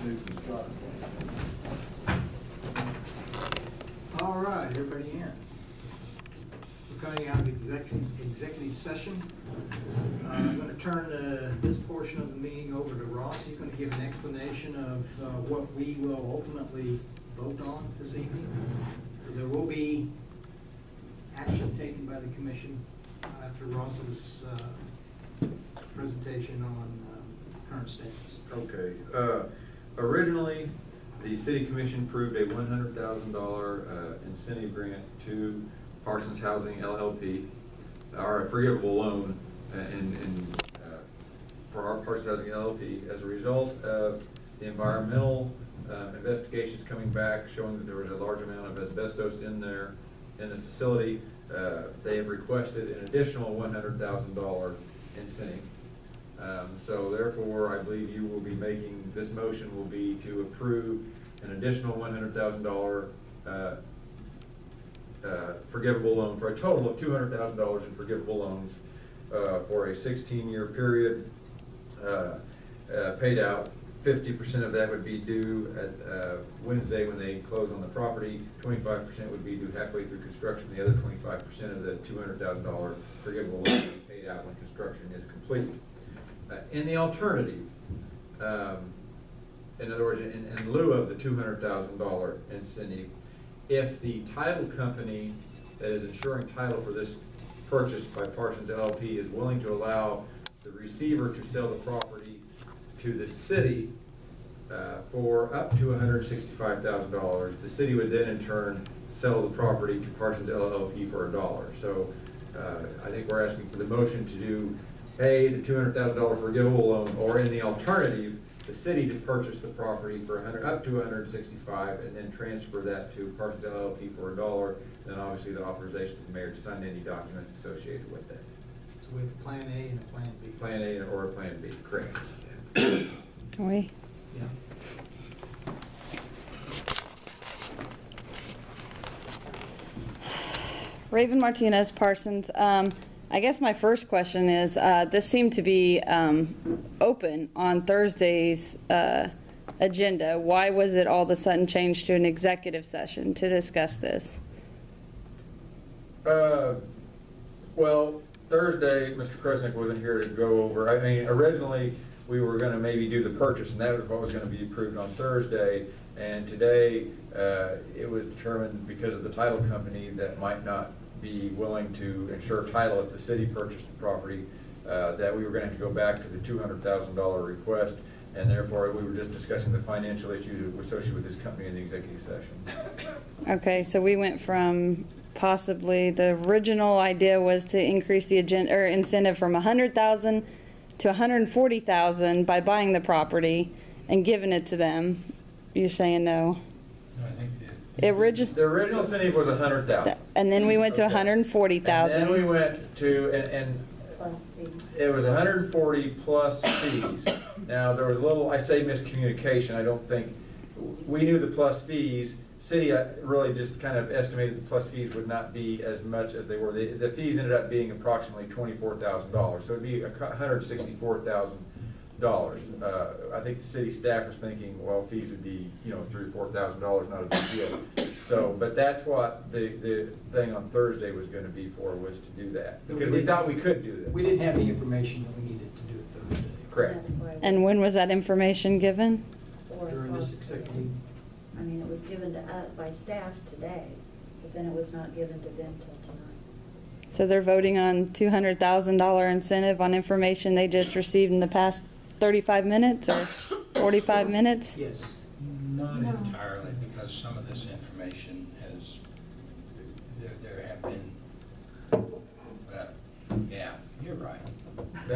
new construction. All right, everybody in. We're coming out of executive session. I'm going to turn this portion of the meeting over to Ross. He's going to give an explanation of what we will ultimately vote on this evening. So there will be action taken by the commission after Ross's presentation on current status. Okay. Originally, the City Commission approved a $100,000 incentive grant to Parsons Housing LLP, or a forgivable loan for our Parsons Housing LLP as a result of the environmental investigations coming back showing that there was a large amount of asbestos in the facility. They have requested an additional $100,000 incentive. So therefore, I believe you will be making, this motion will be to approve an additional $100,000 forgivable loan for a total of $200,000 in forgivable loans for a 16-year period, paid out. 50% of that would be due at Wednesday when they close on the property. 25% would be due halfway through construction. The other 25% of the $200,000 forgivable loan will be paid out when construction is complete. In the alternative, in other words, in lieu of the $200,000 incentive, if the title company that is ensuring title for this purchase by Parsons LLP is willing to allow the receiver to sell the property to the city for up to $165,000, the city would then in turn sell the property to Parsons LLP for $1. So I think we're asking for the motion to do pay the $200,000 forgivable loan, or in the alternative, the city to purchase the property for up to $165,000 and then transfer that to Parsons LLP for $1. Then obviously the authorization to the mayor to sign any documents associated with that. So we have a plan A and a plan B. Plan A or a plan B, correct. Can we? Yeah. Raven Martinez, Parsons. I guess my first question is, this seemed to be open on Thursday's agenda. Why was it all of a sudden changed to an executive session to discuss this? Well, Thursday, Mr. Krsnich wasn't here to go over. I mean, originally, we were going to maybe do the purchase, and that was what was going to be approved on Thursday. And today, it was determined because of the title company that might not be willing to insure title if the city purchased the property, that we were going to have to go back to the $200,000 request, and therefore we were just discussing the financial issues associated with this company in the executive session. Okay, so we went from possibly, the original idea was to increase the incentive from $100,000 to $140,000 by buying the property and giving it to them. You're saying no? No, I think the original incentive was $100,000. And then we went to $140,000. And then we went to, and it was $140 plus fees. Now, there was a little, I say miscommunication. I don't think, we knew the plus fees. City really just kind of estimated the plus fees would not be as much as they were. The fees ended up being approximately $24,000. So it'd be $164,000. I think the city staff was thinking, well, fees would be, $3,000 or $4,000, not a big deal. So, but that's what the thing on Thursday was going to be for, was to do that, because we thought we could do that. We didn't have the information that we needed to do it Thursday. Correct. And when was that information given? During this executive. I mean, it was given to us by staff today, but then it was not given to them till tonight. So they're voting on $200,000 incentive on information they just received in the past 35 minutes or 45 minutes? Yes. not entirely, because some of this information has, there have been, yeah, you're right.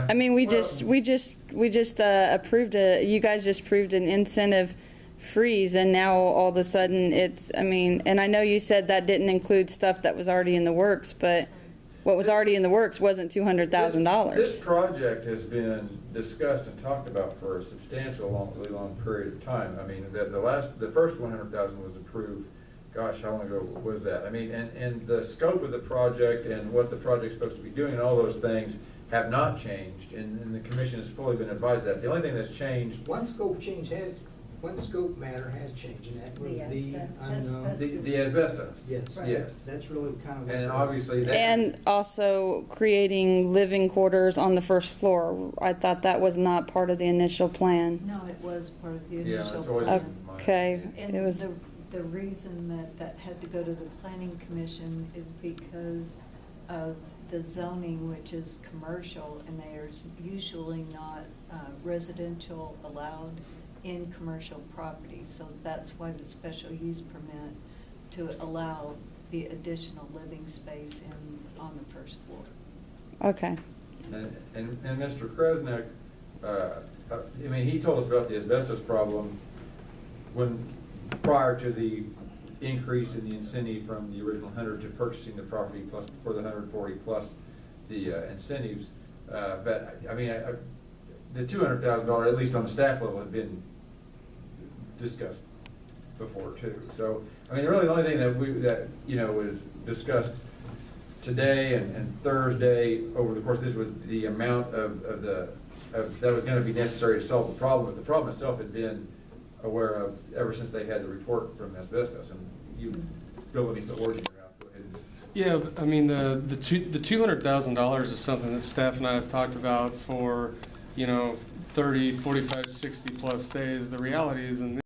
I mean, we just approved you guys just approved an incentive freeze, and now all of a sudden it's, I mean, and I know you said that didn't include stuff that was already in the works, but what was already in the works wasn't $200,000. This project has been discussed and talked about for a substantial, really long period of time. I mean, the first 100,000 was approved, gosh, how long ago was that? I mean, and the scope of the project and what the project's supposed to be doing and all those things have not changed, and the commission has fully been advised of that. The only thing that's changed. One scope change has one scope matter has changed, and that was The the asbestos. unknown. The asbestos. Yes. Right. Yes. That's really kind of. what And the- obviously that. And also creating living quarters on the first floor. I thought that was not part of the initial plan. No, it was part of the Yeah, initial it's always plan. been my Okay. opinion. It And was- the reason that had to go to the planning commission is because of the zoning, which is commercial, and there's usually not residential allowed in commercial property. So that's why the special use permit to allow the additional living space on the first floor. Okay. And Mr. Krsnich, I mean, he told us about the asbestos problem prior to the increase in the incentive from the original 100 to purchasing the property plus, for the 140 plus the incentives. But, I mean, the $200,000, at least on the staff level, had been discussed before too. So, I mean, really the only thing that was discussed today and Thursday over the course of this was the amount that was gonna be necessary to solve the problem. But the problem itself had been aware of ever since they had the report from asbestos. And you, Bill, any words in your mouth, go ahead. Yeah, I mean, the $200,000 is something that staff and I have talked about for, 30, 45, 60 plus days. The reality is in